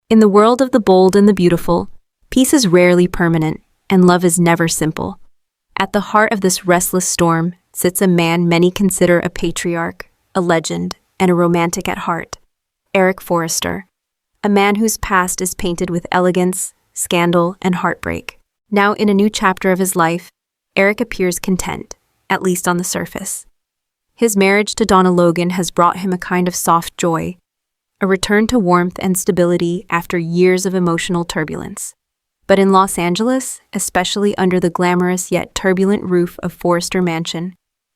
In the world of the bold and the beautiful, peace is rarely permanent, and love is never simple. At the heart of this restless storm sits a man many consider a patriarch, a legend, and a romantic at heart, Eric Forrester, a man whose past is painted with elegance, scandal, and heartbreak. Now, in a new chapter of his life, Eric appears content, at least on the surface. His marriage to Donna Logan has brought him a kind of soft joy, a return to warmth and stability after years of emotional turbulence. But in Los Angeles, especially under the glamorous yet turbulent roof of Forrester Mansion,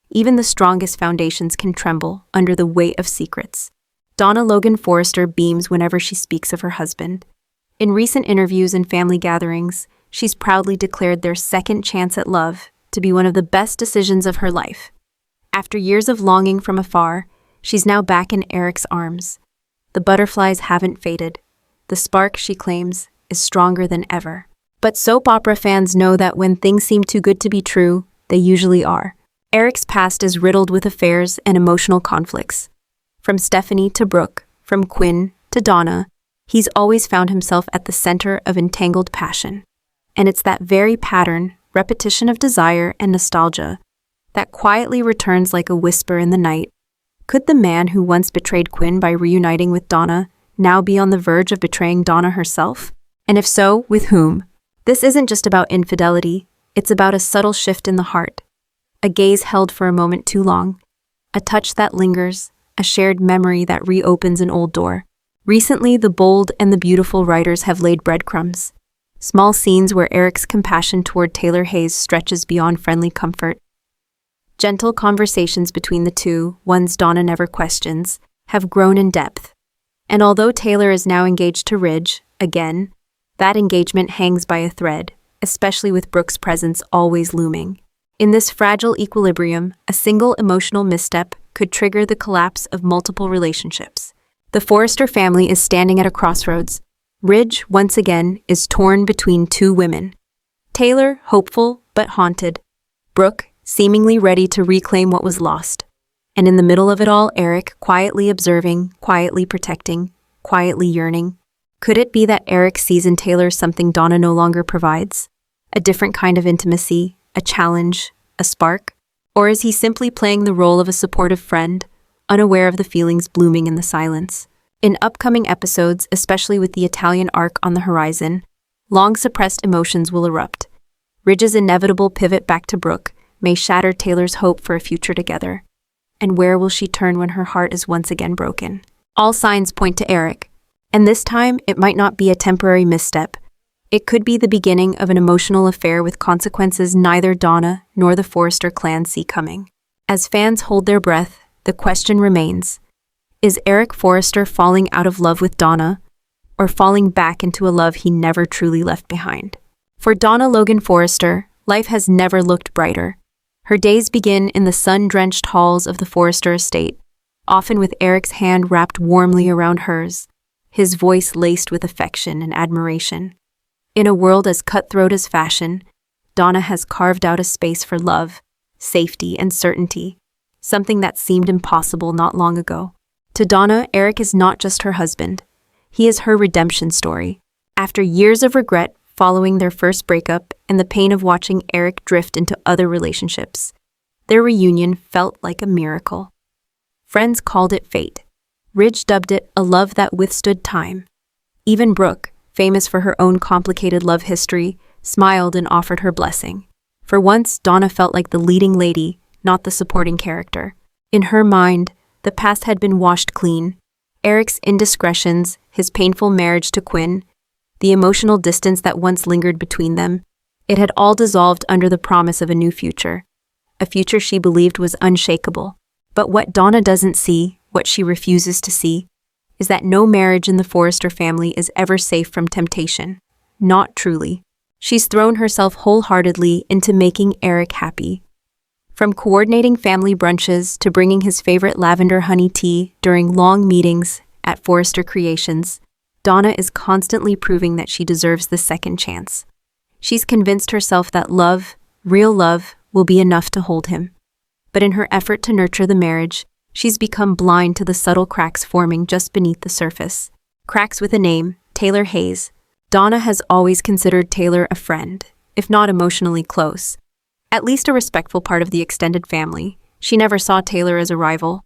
even the strongest foundations can tremble under the weight of secrets. Donna Logan Forrester beams whenever she speaks of her husband. In recent interviews and family gatherings, she's proudly declared their second chance at love to be one of the best decisions of her life. After years of longing from afar, she's now back in Eric's arms. The butterflies haven't faded. The spark, she claims, is stronger than ever. But soap opera fans know that when things seem too good to be true, they usually are. Eric's past is riddled with affairs and emotional conflicts. From Stephanie to Brooke, from Quinn to Donna, he's always found himself at the center of entangled passion. And it's that very pattern, repetition of desire and nostalgia, that quietly returns like a whisper in the night. Could the man who once betrayed Quinn by reuniting with Donna now be on the verge of betraying Donna herself? And if so, with whom? This isn't just about infidelity, it's about a subtle shift in the heart. A gaze held for a moment too long, a touch that lingers, a shared memory that reopens an old door. Recently, the bold and the beautiful writers have laid breadcrumbs. Small scenes where Eric's compassion toward Taylor Hayes stretches beyond friendly comfort. Gentle conversations between the two, ones Donna never questions, have grown in depth. And although Taylor is now engaged to Ridge, again, that engagement hangs by a thread, especially with Brooke's presence always looming. In this fragile equilibrium, a single emotional misstep could trigger the collapse of multiple relationships. The Forrester family is standing at a crossroads. Ridge, once again, is torn between two women. Taylor, hopeful but haunted. Brooke, seemingly ready to reclaim what was lost. And in the middle of it all, Eric, quietly observing, quietly protecting, quietly yearning. Could it be that Eric sees in Taylor something Donna no longer provides? A different kind of intimacy, a challenge, a spark? Or is he simply playing the role of a supportive friend, unaware of the feelings blooming in the silence? In upcoming episodes, especially with the Italian arc on the horizon, long-suppressed emotions will erupt. Ridge's inevitable pivot back to Brooke may shatter Taylor's hope for a future together. And where will she turn when her heart is once again broken? All signs point to Eric, and this time it might not be a temporary misstep. It could be the beginning of an emotional affair with consequences neither Donna nor the Forrester clan see coming. As fans hold their breath, the question remains, is Eric Forrester falling out of love with Donna, or falling back into a love he never truly left behind? For Donna Logan Forrester, life has never looked brighter. Her days begin in the sun-drenched halls of the Forrester estate, often with Eric's hand wrapped warmly around hers, his voice laced with affection and admiration. In a world as cutthroat as fashion, Donna has carved out a space for love, safety, and certainty, something that seemed impossible not long ago. To Donna, Eric is not just her husband. He is her redemption story. After years of regret following their first breakup and the pain of watching Eric drift into other relationships, their reunion felt like a miracle. Friends called it fate. Ridge dubbed it a love that withstood time. Even Brooke, famous for her own complicated love history, smiled and offered her blessing. For once, Donna felt like the leading lady, not the supporting character. In her mind, the past had been washed clean. Eric's indiscretions, his painful marriage to Quinn, the emotional distance that once lingered between them, it had all dissolved under the promise of a new future. A future she believed was unshakable. But what Donna doesn't see, what she refuses to see, is that no marriage in the Forrester family is ever safe from temptation. Not truly. She's thrown herself wholeheartedly into making Eric happy. From coordinating family brunches to bringing his favorite lavender honey tea during long meetings at Forrester Creations, Donna is constantly proving that she deserves the second chance. She's convinced herself that love, real love, will be enough to hold him. But in her effort to nurture the marriage, she's become blind to the subtle cracks forming just beneath the surface. Cracks with a name, Taylor Hayes. Donna has always considered Taylor a friend, if not emotionally close. At least a respectful part of the extended family. She never saw Taylor as a rival.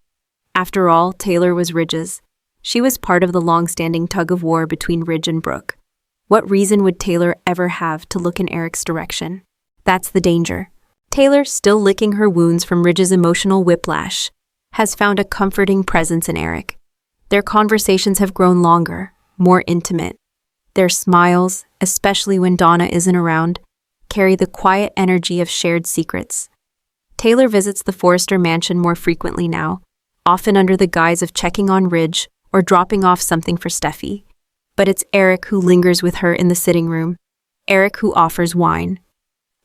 After all, Taylor was Ridge's. She was part of the long-standing tug-of-war between Ridge and Brooke. What reason would Taylor ever have to look in Eric's direction? That's the danger. Taylor, still licking her wounds from Ridge's emotional whiplash, has found a comforting presence in Eric. Their conversations have grown longer, more intimate. Their smiles, especially when Donna isn't around, carry the quiet energy of shared secrets. Taylor visits the Forrester mansion more frequently now, often under the guise of checking on Ridge or dropping off something for Steffi. But it's Eric who lingers with her in the sitting room. Eric who offers wine.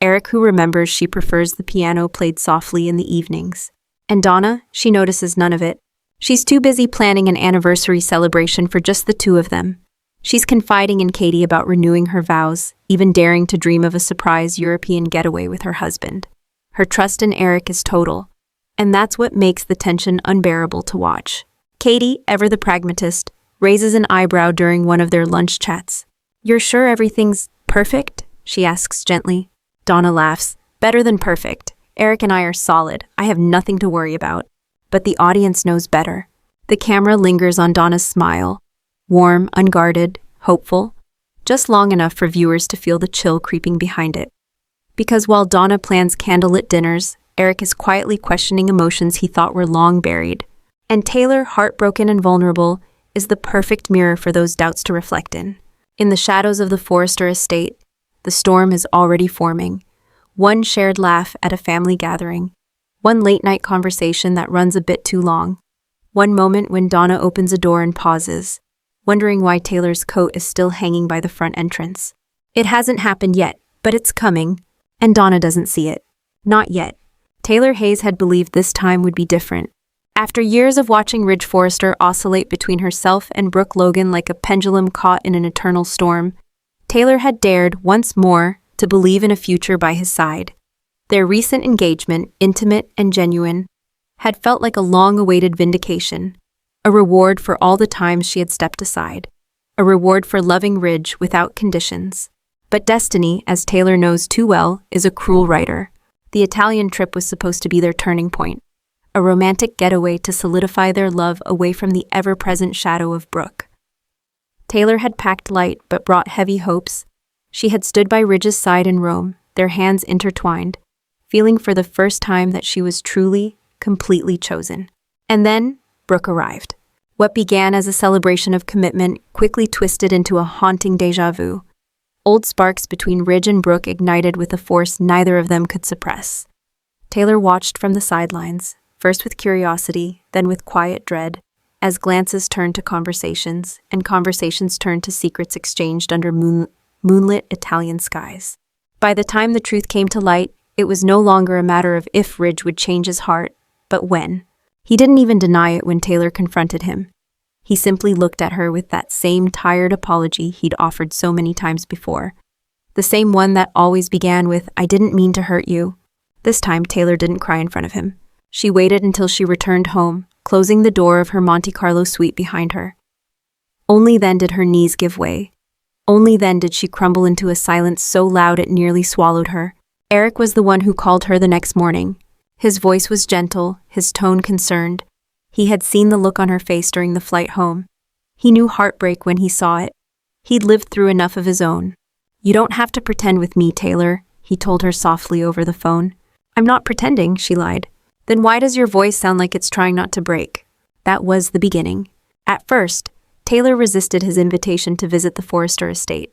Eric who remembers she prefers the piano played softly in the evenings. And Donna, she notices none of it. She's too busy planning an anniversary celebration for just the two of them. She's confiding in Katie about renewing her vows, even daring to dream of a surprise European getaway with her husband. Her trust in Eric is total, and that's what makes the tension unbearable to watch. Katie, ever the pragmatist, raises an eyebrow during one of their lunch chats. "You're sure everything's perfect?" she asks gently. Donna laughs. "Better than perfect. Eric and I are solid. I have nothing to worry about." But the audience knows better. The camera lingers on Donna's smile. Warm, unguarded, hopeful. Just long enough for viewers to feel the chill creeping behind it. Because while Donna plans candlelit dinners, Eric is quietly questioning emotions he thought were long buried. And Taylor, heartbroken and vulnerable, is the perfect mirror for those doubts to reflect in. In the shadows of the Forrester estate, the storm is already forming. One shared laugh at a family gathering. One late-night conversation that runs a bit too long. One moment when Donna opens a door and pauses, wondering why Taylor's coat is still hanging by the front entrance. It hasn't happened yet, but it's coming, and Donna doesn't see it. Not yet. Taylor Hayes had believed this time would be different. After years of watching Ridge Forrester oscillate between herself and Brooke Logan like a pendulum caught in an eternal storm, Taylor had dared, once more, to believe in a future by his side. Their recent engagement, intimate and genuine, had felt like a long-awaited vindication, a reward for all the times she had stepped aside, a reward for loving Ridge without conditions. But destiny, as Taylor knows too well, is a cruel writer. The Italian trip was supposed to be their turning point, a romantic getaway to solidify their love away from the ever-present shadow of Brooke. Taylor had packed light but brought heavy hopes. She had stood by Ridge's side in Rome, their hands intertwined, feeling for the first time that she was truly, completely chosen. And then, Brooke arrived. What began as a celebration of commitment quickly twisted into a haunting déjà vu. Old sparks between Ridge and Brooke ignited with a force neither of them could suppress. Taylor watched from the sidelines, first with curiosity, then with quiet dread, as glances turned to conversations, and conversations turned to secrets exchanged under moonlit Italian skies. By the time the truth came to light, it was no longer a matter of if Ridge would change his heart, but when. He didn't even deny it when Taylor confronted him. He simply looked at her with that same tired apology he'd offered so many times before. The same one that always began with, "I didn't mean to hurt you." This time, Taylor didn't cry in front of him. She waited until she returned home, closing the door of her Monte Carlo suite behind her. Only then did her knees give way. Only then did she crumble into a silence so loud it nearly swallowed her. Eric was the one who called her the next morning. His voice was gentle, his tone concerned. He had seen the look on her face during the flight home. He knew heartbreak when he saw it. He'd lived through enough of his own. "You don't have to pretend with me, Taylor," he told her softly over the phone. "I'm not pretending," she lied. "Then why does your voice sound like it's trying not to break?" That was the beginning. At first, Taylor resisted his invitation to visit the Forrester estate.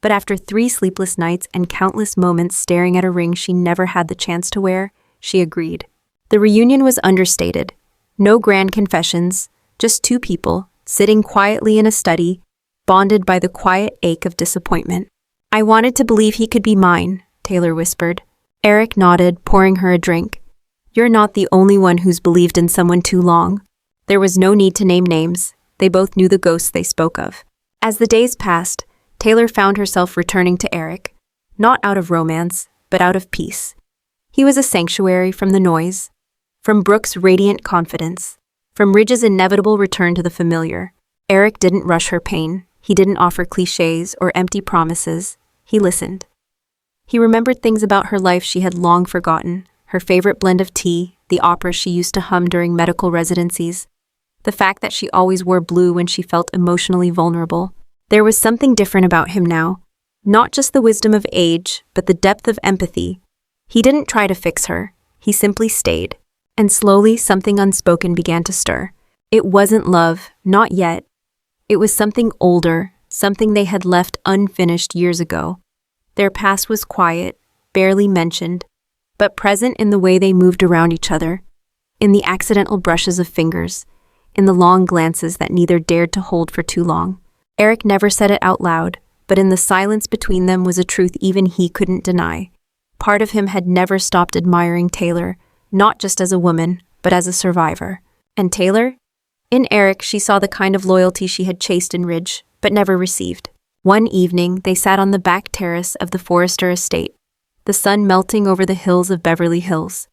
But after 3 sleepless nights and countless moments staring at a ring she never had the chance to wear, she agreed. The reunion was understated. No grand confessions, just 2 people, sitting quietly in a study, bonded by the quiet ache of disappointment. "I wanted to believe he could be mine," Taylor whispered. Eric nodded, pouring her a drink. "You're not the only one who's believed in someone too long." There was no need to name names. They both knew the ghosts they spoke of. As the days passed, Taylor found herself returning to Eric, not out of romance, but out of peace. He was a sanctuary from the noise, from Brooke's radiant confidence, from Ridge's inevitable return to the familiar. Eric didn't rush her pain. He didn't offer cliches or empty promises. He listened. He remembered things about her life she had long forgotten, her favorite blend of tea, the opera she used to hum during medical residencies, the fact that she always wore blue when she felt emotionally vulnerable. There was something different about him now. Not just the wisdom of age, but the depth of empathy. He didn't try to fix her. He simply stayed. And slowly, something unspoken began to stir. It wasn't love, not yet. It was something older, something they had left unfinished years ago. Their past was quiet, barely mentioned, but present in the way they moved around each other, in the accidental brushes of fingers, in the long glances that neither dared to hold for too long. Eric never said it out loud, but in the silence between them was a truth even he couldn't deny. Part of him had never stopped admiring Taylor, not just as a woman, but as a survivor. And Taylor? In Eric, she saw the kind of loyalty she had chased in Ridge, but never received. One evening, they sat on the back terrace of the Forrester estate, the sun melting over the hills of Beverly Hills.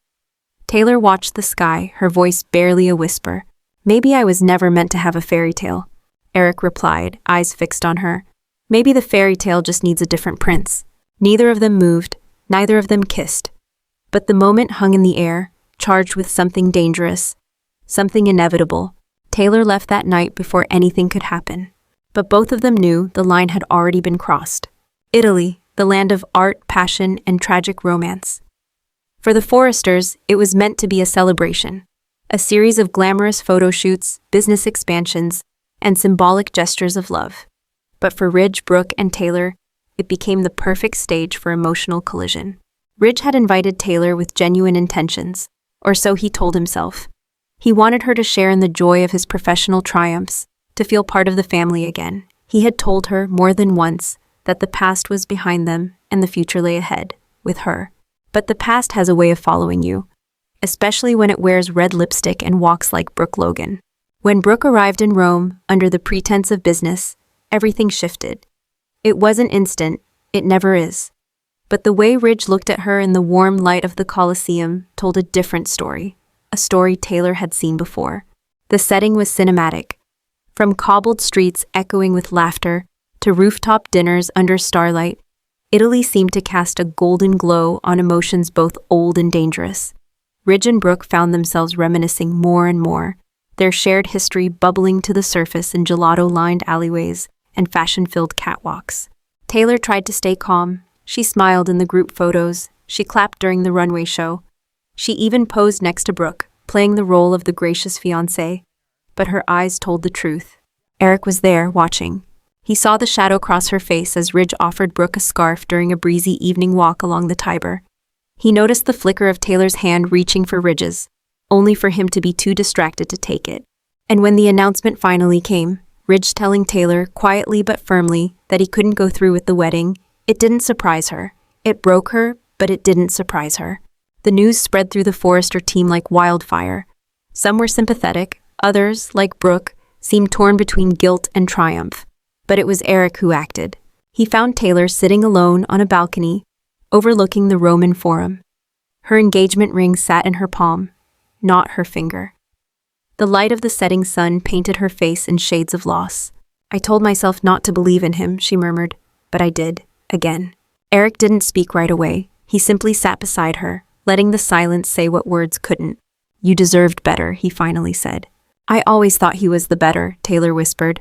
Taylor watched the sky, her voice barely a whisper. "Maybe I was never meant to have a fairy tale," Eric replied, eyes fixed on her. "Maybe the fairy tale just needs a different prince." Neither of them moved, neither of them kissed. But the moment hung in the air, charged with something dangerous, something inevitable. Taylor left that night before anything could happen. But both of them knew the line had already been crossed. Italy, the land of art, passion, and tragic romance. For the Forresters, it was meant to be a celebration. A series of glamorous photo shoots, business expansions, and symbolic gestures of love. But for Ridge, Brooke, and Taylor, it became the perfect stage for emotional collision. Ridge had invited Taylor with genuine intentions, or so he told himself. He wanted her to share in the joy of his professional triumphs, to feel part of the family again. He had told her more than once that the past was behind them and the future lay ahead, with her. But the past has a way of following you, especially when it wears red lipstick and walks like Brooke Logan. When Brooke arrived in Rome, under the pretense of business, everything shifted. It wasn't instant, it never is. But the way Ridge looked at her in the warm light of the Colosseum told a different story, a story Taylor had seen before. The setting was cinematic. From cobbled streets echoing with laughter to rooftop dinners under starlight, Italy seemed to cast a golden glow on emotions both old and dangerous. Ridge and Brooke found themselves reminiscing more and more, their shared history bubbling to the surface in gelato-lined alleyways and fashion-filled catwalks. Taylor tried to stay calm. She smiled in the group photos. She clapped during the runway show. She even posed next to Brooke, playing the role of the gracious fiancée. But her eyes told the truth. Eric was there, watching. He saw the shadow cross her face as Ridge offered Brooke a scarf during a breezy evening walk along the Tiber. He noticed the flicker of Taylor's hand reaching for Ridge's, only for him to be too distracted to take it. And when the announcement finally came, Ridge telling Taylor, quietly but firmly, that he couldn't go through with the wedding, it didn't surprise her. It broke her, but it didn't surprise her. The news spread through the Forrester team like wildfire. Some were sympathetic. Others, like Brooke, seemed torn between guilt and triumph. But it was Eric who acted. He found Taylor sitting alone on a balcony, overlooking the Roman Forum. Her engagement ring sat in her palm, not her finger. The light of the setting sun painted her face in shades of loss. "I told myself not to believe in him," she murmured, "but I did, again." Eric didn't speak right away. He simply sat beside her, letting the silence say what words couldn't. "You deserved better," he finally said. "I always thought he was the better," Taylor whispered.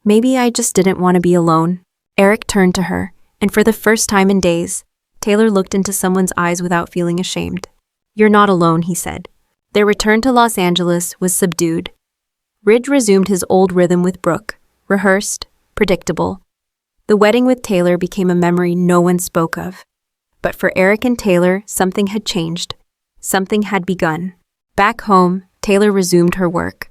"Maybe I just didn't want to be alone." Eric turned to her, and for the first time in days, Taylor looked into someone's eyes without feeling ashamed. "You're not alone," he said. Their return to Los Angeles was subdued. Ridge resumed his old rhythm with Brooke, rehearsed, predictable. The wedding with Taylor became a memory no one spoke of. But for Eric and Taylor, something had changed. Something had begun. Back home, Taylor resumed her work.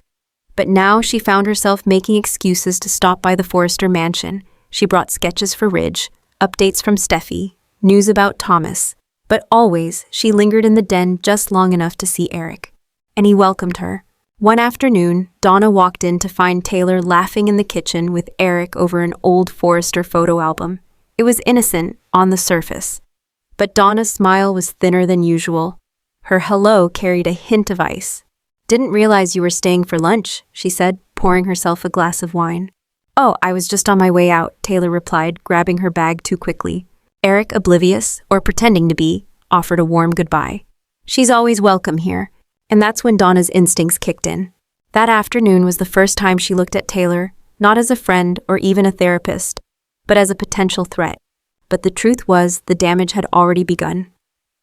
But now she found herself making excuses to stop by the Forrester mansion. She brought sketches for Ridge, updates from Steffi, news about Thomas. But always, she lingered in the den just long enough to see Eric. And he welcomed her. One afternoon, Donna walked in to find Taylor laughing in the kitchen with Eric over an old Forrester photo album. It was innocent, on the surface. But Donna's smile was thinner than usual. Her hello carried a hint of ice. "Didn't realize you were staying for lunch," she said, pouring herself a glass of wine. Oh, I was just on my way out, Taylor replied, grabbing her bag too quickly. Eric, oblivious, or pretending to be, offered a warm goodbye. She's always welcome here. And that's when Donna's instincts kicked in. That afternoon was the first time she looked at Taylor, not as a friend or even a therapist, but as a potential threat. But the truth was, the damage had already begun.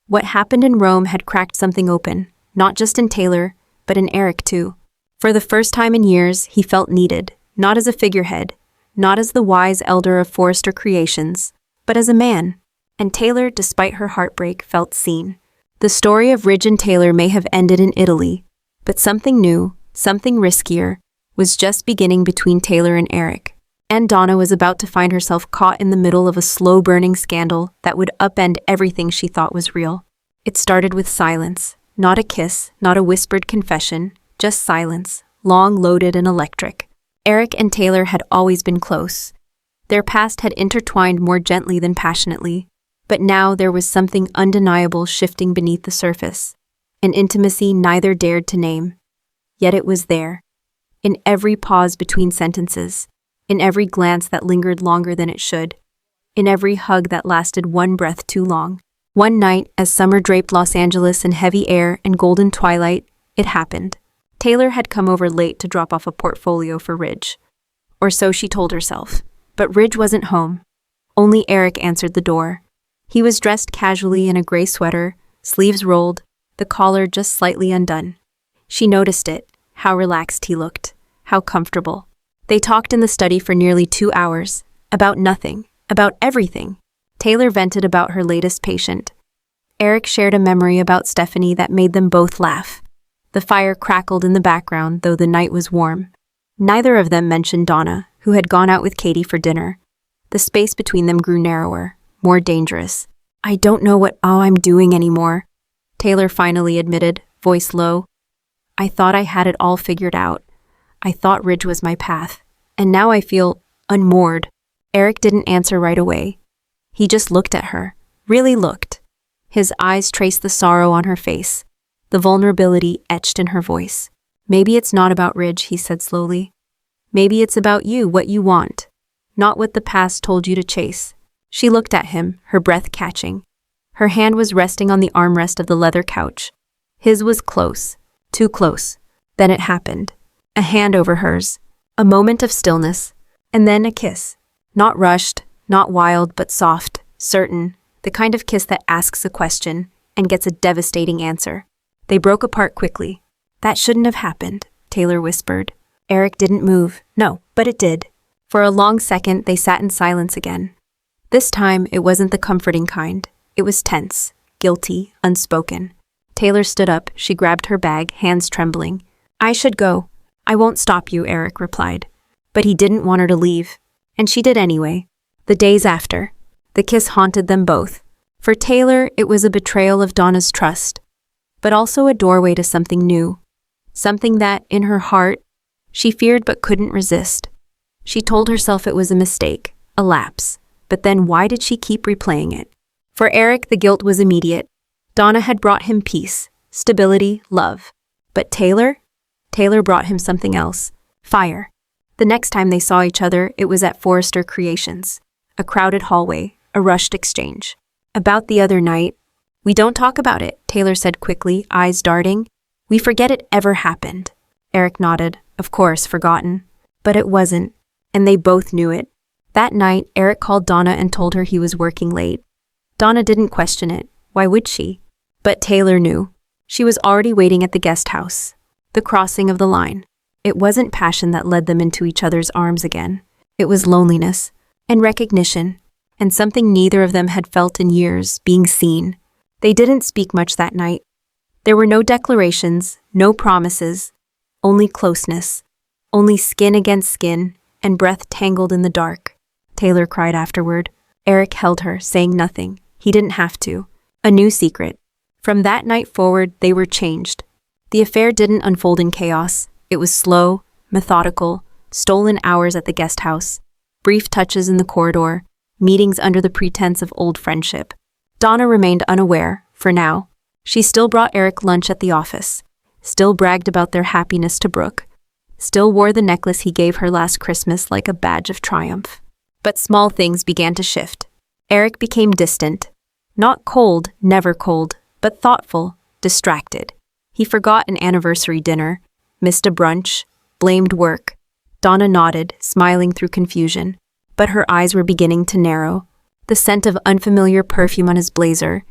What happened in Rome had cracked something open, not just in Taylor, but in Eric too. For the first time in years, he felt needed, not as a figurehead, not as the wise elder of Forrester Creations, but as a man. And Taylor, despite her heartbreak, felt seen. The story of Ridge and Taylor may have ended in Italy, but something new, something riskier, was just beginning between Taylor and Eric. And Donna was about to find herself caught in the middle of a slow-burning scandal that would upend everything she thought was real. It started with silence. Not a kiss, not a whispered confession, just silence, long, loaded, and electric. Eric and Taylor had always been close. Their past had intertwined more gently than passionately, but now there was something undeniable shifting beneath the surface, an intimacy neither dared to name. Yet it was there, in every pause between sentences, in every glance that lingered longer than it should, in every hug that lasted one breath too long. One night, as summer draped Los Angeles in heavy air and golden twilight, it happened. Taylor had come over late to drop off a portfolio for Ridge. Or so she told herself. But Ridge wasn't home. Only Eric answered the door. He was dressed casually in a gray sweater, sleeves rolled, the collar just slightly undone. She noticed it, how relaxed he looked, how comfortable. They talked in the study for nearly 2 hours, about nothing, about everything. Taylor vented about her latest patient. Eric shared a memory about Stephanie that made them both laugh. The fire crackled in the background, though the night was warm. Neither of them mentioned Donna, who had gone out with Katie for dinner. The space between them grew narrower, more dangerous. I don't know what I'm doing anymore, Taylor finally admitted, voice low. I thought I had it all figured out. I thought Ridge was my path. And now I feel unmoored. Eric didn't answer right away. He just looked at her, really looked. His eyes traced the sorrow on her face, the vulnerability etched in her voice. Maybe it's not about Ridge, he said slowly. Maybe it's about you, what you want, not what the past told you to chase. She looked at him, her breath catching. Her hand was resting on the armrest of the leather couch. His was close, too close. Then it happened. A hand over hers, a moment of stillness, and then a kiss. Not rushed, not wild, but soft, certain, the kind of kiss that asks a question and gets a devastating answer. They broke apart quickly. That shouldn't have happened, Taylor whispered. Eric didn't move. No, but it did. For a long second, they sat in silence again. This time, it wasn't the comforting kind. It was tense, guilty, unspoken. Taylor stood up. She grabbed her bag, hands trembling. I should go. I won't stop you, Eric replied. But he didn't want her to leave. And she did anyway. The days after, the kiss haunted them both. For Taylor, it was a betrayal of Donna's trust, but also a doorway to something new. Something that, in her heart, she feared but couldn't resist. She told herself it was a mistake, a lapse. But then why did she keep replaying it? For Eric, the guilt was immediate. Donna had brought him peace, stability, love. But Taylor brought him something else. Fire. The next time they saw each other, it was at Forrester Creations. A crowded hallway, a rushed exchange. About the other night, we don't talk about it, Taylor said quickly, eyes darting. We forget it ever happened. Eric nodded. Of course, forgotten. But it wasn't, and they both knew it. That night, Eric called Donna and told her he was working late. Donna didn't question it. Why would she? But Taylor knew. She was already waiting at the guest house. The crossing of the line. It wasn't passion that led them into each other's arms again. It was loneliness, and recognition, and something neither of them had felt in years, being seen. They didn't speak much that night. There were no declarations, no promises, only closeness, only skin against skin, and breath tangled in the dark. Taylor cried afterward. Eric held her, saying nothing. He didn't have to. A new secret. From that night forward, they were changed. The affair didn't unfold in chaos. It was slow, methodical, stolen hours at the guest house, brief touches in the corridor, meetings under the pretense of old friendship. Donna remained unaware, for now. She still brought Eric lunch at the office, still bragged about their happiness to Brooke, still wore the necklace he gave her last Christmas like a badge of triumph. But small things began to shift. Eric became distant. Not cold, never cold, but thoughtful, distracted. He forgot an anniversary dinner, missed a brunch, blamed work. Donna nodded, smiling through confusion, but her eyes were beginning to narrow. The scent of unfamiliar perfume on his blazer.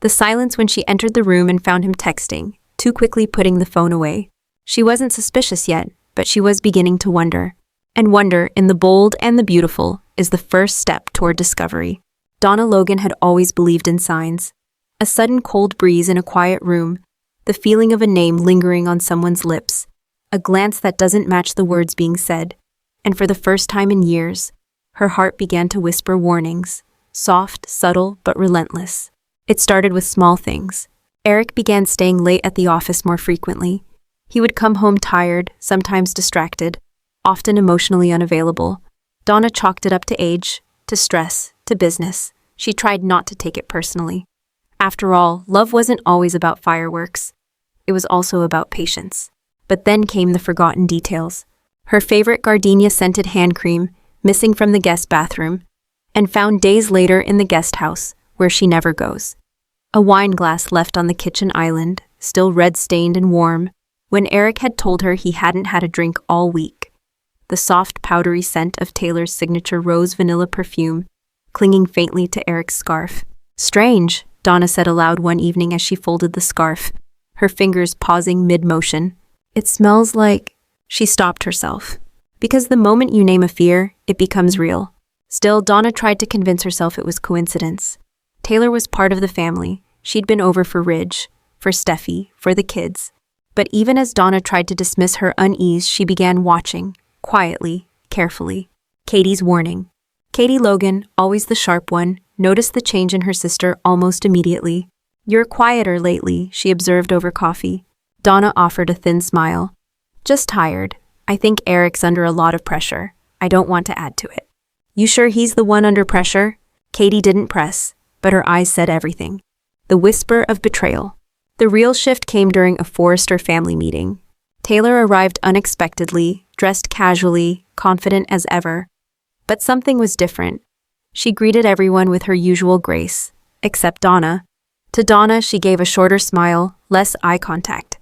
The silence when she entered the room and found him texting, too quickly putting the phone away. She wasn't suspicious yet, but she was beginning to wonder. And wonder, in the bold and the beautiful, is the first step toward discovery. Donna Logan had always believed in signs. A sudden cold breeze in a quiet room, the feeling of a name lingering on someone's lips, a glance that doesn't match the words being said. And for the first time in years, her heart began to whisper warnings, soft, subtle, but relentless. It started with small things. Eric began staying late at the office more frequently. He would come home tired, sometimes distracted, often emotionally unavailable. Donna chalked it up to age, to stress, to business. She tried not to take it personally. After all, love wasn't always about fireworks. It was also about patience. But then came the forgotten details. Her favorite gardenia-scented hand cream, missing from the guest bathroom, and found days later in the guest house, where she never goes. A wine glass left on the kitchen island, still red-stained and warm, when Eric had told her he hadn't had a drink all week. The soft, powdery scent of Taylor's signature rose vanilla perfume, clinging faintly to Eric's scarf. "Strange," Donna said aloud one evening as she folded the scarf, her fingers pausing mid-motion. "It smells like—" She stopped herself. Because the moment you name a fear, it becomes real. Still, Donna tried to convince herself it was coincidence. Taylor was part of the family. She'd been over for Ridge, for Steffi, for the kids. But even as Donna tried to dismiss her unease, she began watching, quietly, carefully. Katie's warning. Katie Logan, always the sharp one, noticed the change in her sister almost immediately. "You're quieter lately," she observed over coffee. Donna offered a thin smile. "Just tired. I think Eric's under a lot of pressure. I don't want to add to it." "You sure he's the one under pressure?" Katie didn't press, but her eyes said everything. The whisper of betrayal. The real shift came during a Forrester family meeting. Taylor arrived unexpectedly, dressed casually, confident as ever. But something was different. She greeted everyone with her usual grace, except Donna. To Donna, she gave a shorter smile, less eye contact.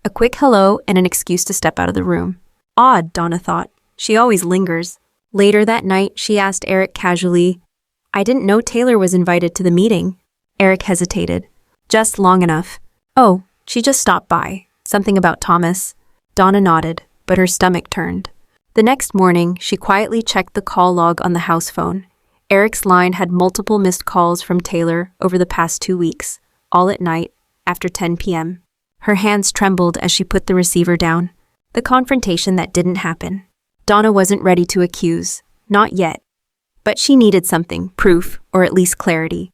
A quick hello and an excuse to step out of the room. Odd, Donna thought. She always lingers. Later that night, she asked Eric casually, "I didn't know Taylor was invited to the meeting." Eric hesitated. "Just long enough." "Oh, she just stopped by. Something about Thomas." Donna nodded, but her stomach turned. The next morning, she quietly checked the call log on the house phone. Eric's line had multiple missed calls from Taylor over the past 2 weeks, all at night, after 10 p.m. Her hands trembled as she put the receiver down. The confrontation that didn't happen. Donna wasn't ready to accuse, not yet. But she needed something, proof, or at least clarity.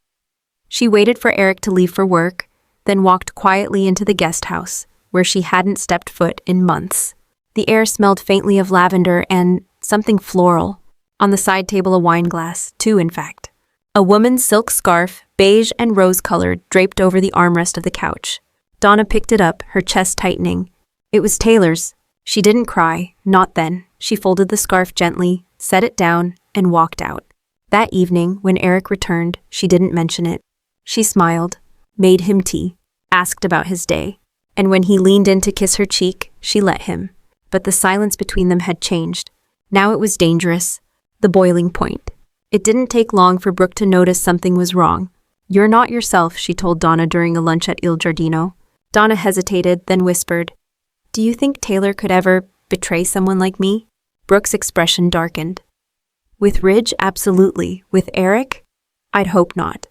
She waited for Eric to leave for work, then walked quietly into the guest house, where she hadn't stepped foot in months. The air smelled faintly of lavender and something floral. On the side table, a wine glass, 2 in fact. A woman's silk scarf, beige and rose-colored, draped over the armrest of the couch. Donna picked it up, her chest tightening. It was Taylor's. She didn't cry, not then. She folded the scarf gently, set it down, and walked out. That evening, when Eric returned, she didn't mention it. She smiled, made him tea, asked about his day. And when he leaned in to kiss her cheek, she let him. But the silence between them had changed. Now it was dangerous. The boiling point. It didn't take long for Brooke to notice something was wrong. "You're not yourself," she told Donna during a lunch at Il Giardino. Donna hesitated, then whispered, "Do you think Taylor could ever betray someone like me?" Brooke's expression darkened. "With Ridge, absolutely. With Eric? I'd hope not.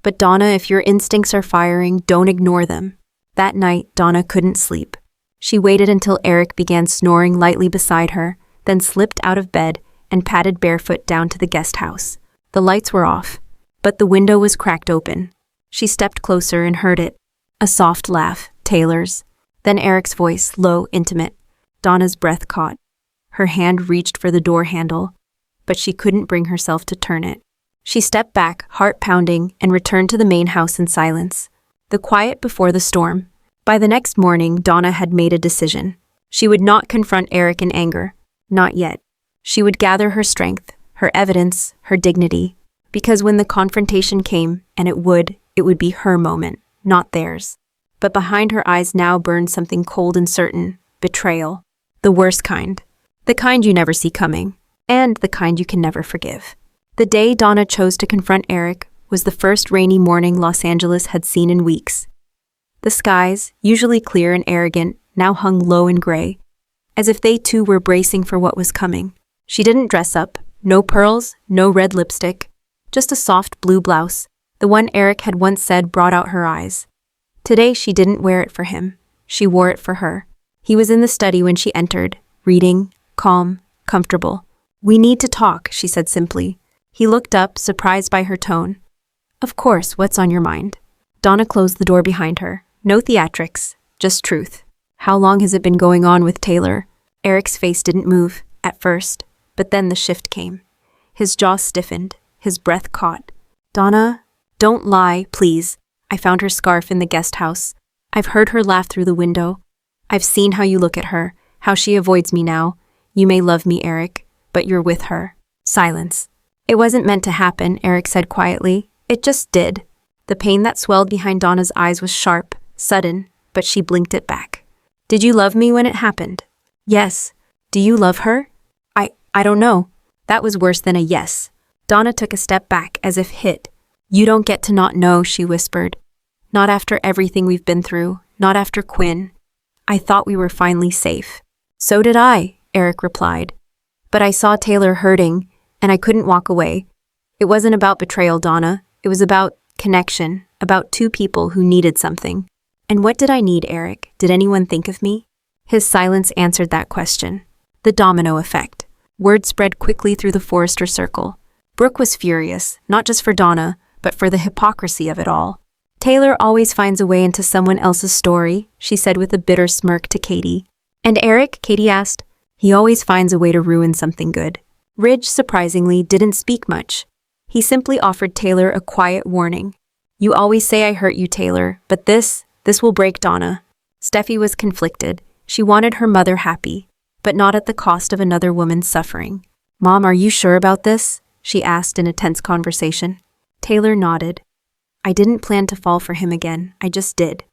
But Donna, if your instincts are firing, don't ignore them." That night, Donna couldn't sleep. She waited until Eric began snoring lightly beside her, then slipped out of bed and padded barefoot down to the guest house. The lights were off, but the window was cracked open. She stepped closer and heard it. A soft laugh, Taylor's. Then Eric's voice, low, intimate. Donna's breath caught. Her hand reached for the door handle, but she couldn't bring herself to turn it. She stepped back, heart pounding, and returned to the main house in silence. The quiet before the storm. By the next morning, Donna had made a decision. She would not confront Eric in anger. Not yet. She would gather her strength, her evidence, her dignity. Because when the confrontation came, and it would be her moment, not theirs. But behind her eyes now burned something cold and certain: betrayal. The worst kind. The kind you never see coming. And the kind you can never forgive. The day Donna chose to confront Eric was the first rainy morning Los Angeles had seen in weeks. The skies, usually clear and arrogant, now hung low and gray, as if they too were bracing for what was coming. She didn't dress up, no pearls, no red lipstick, just a soft blue blouse, the one Eric had once said brought out her eyes. Today she didn't wear it for him, she wore it for her. He was in the study when she entered, reading, calm, comfortable. "We need to talk," she said simply. He looked up, surprised by her tone. "Of course, what's on your mind?" Donna closed the door behind her. No theatrics, just truth. "How long has it been going on with Taylor?" Eric's face didn't move, at first, but then the shift came. His jaw stiffened, his breath caught. "Donna, don't lie, please. I found her scarf in the guest house. I've heard her laugh through the window. I've seen how you look at her, how she avoids me now. You may love me, Eric, but you're with her." Silence. "It wasn't meant to happen," Eric said quietly. "It just did." The pain that swelled behind Donna's eyes was sharp, sudden, but she blinked it back. "Did you love me when it happened?" "Yes." "Do you love her?" I don't know." That was worse than a yes. Donna took a step back as if hit. "You don't get to not know," she whispered. "Not after everything we've been through, not after Quinn. I thought we were finally safe." "So did I," Eric replied. "But I saw Taylor hurting, and I couldn't walk away. It wasn't about betrayal, Donna. It was about connection, about two people who needed something." "And what did I need, Eric? Did anyone think of me?" His silence answered that question. The domino effect. Word spread quickly through the Forrester circle. Brooke was furious, not just for Donna, but for the hypocrisy of it all. "Taylor always finds a way into someone else's story," she said with a bitter smirk to Katie. "And Eric?" Katie asked. "He always finds a way to ruin something good." Ridge, surprisingly, didn't speak much. He simply offered Taylor a quiet warning. "You always say I hurt you, Taylor, but this will break Donna." Steffi was conflicted. She wanted her mother happy, but not at the cost of another woman's suffering. "Mom, are you sure about this?" she asked in a tense conversation. Taylor nodded. "I didn't plan to fall for him again, I just did.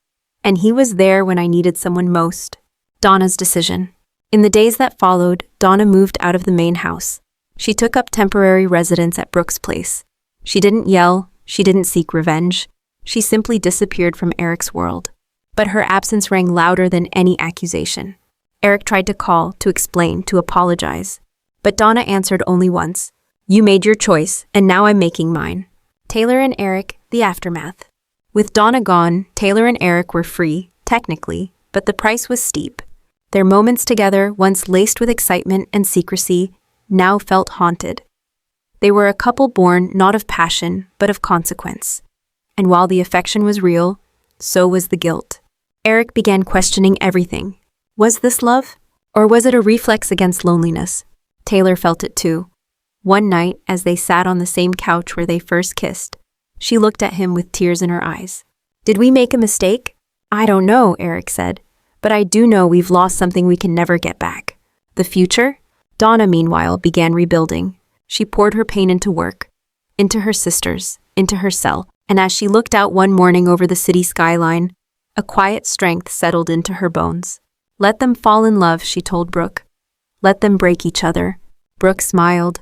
And he was there when I needed someone most." Donna's decision. In the days that followed, Donna moved out of the main house. She took up temporary residence at Brooke's place. She didn't yell, she didn't seek revenge. She simply disappeared from Eric's world. But her absence rang louder than any accusation. Eric tried to call, to explain, to apologize. But Donna answered only once. "You made your choice, and now I'm making mine." Taylor and Eric, the aftermath. With Donna gone, Taylor and Eric were free, technically, but the price was steep. Their moments together, once laced with excitement and secrecy, now felt haunted. They were a couple born not of passion, but of consequence. And while the affection was real, so was the guilt. Eric began questioning everything. Was this love? Or was it a reflex against loneliness? Taylor felt it too. One night, as they sat on the same couch where they first kissed, she looked at him with tears in her eyes. "Did we make a mistake?" "I don't know," Eric said. "But I do know we've lost something we can never get back." The future? Donna, meanwhile, began rebuilding. She poured her pain into work, into her sisters, into herself, and as she looked out one morning over the city skyline, a quiet strength settled into her bones. "Let them fall in love," she told Brooke. "Let them break each other." Brooke smiled.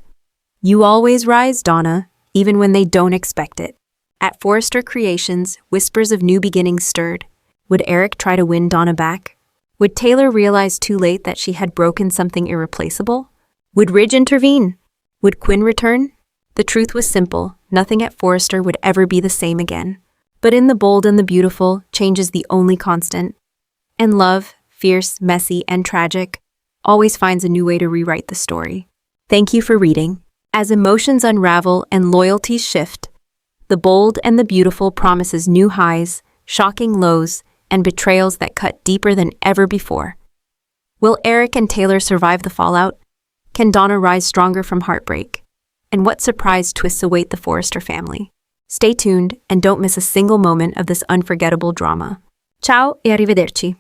"You always rise, Donna, even when they don't expect it." At Forrester Creations, whispers of new beginnings stirred. Would Eric try to win Donna back? Would Taylor realize too late that she had broken something irreplaceable? Would Ridge intervene? Would Quinn return? The truth was simple. Nothing at Forrester would ever be the same again. But in the bold and the beautiful, change is the only constant. And love, fierce, messy, and tragic, always finds a new way to rewrite the story. Thank you for reading. As emotions unravel and loyalties shift, the bold and the beautiful promises new highs, shocking lows, and betrayals that cut deeper than ever before. Will Eric and Taylor survive the fallout? Can Donna rise stronger from heartbreak? And what surprise twists await the Forrester family? Stay tuned and don't miss a single moment of this unforgettable drama. Ciao e arrivederci.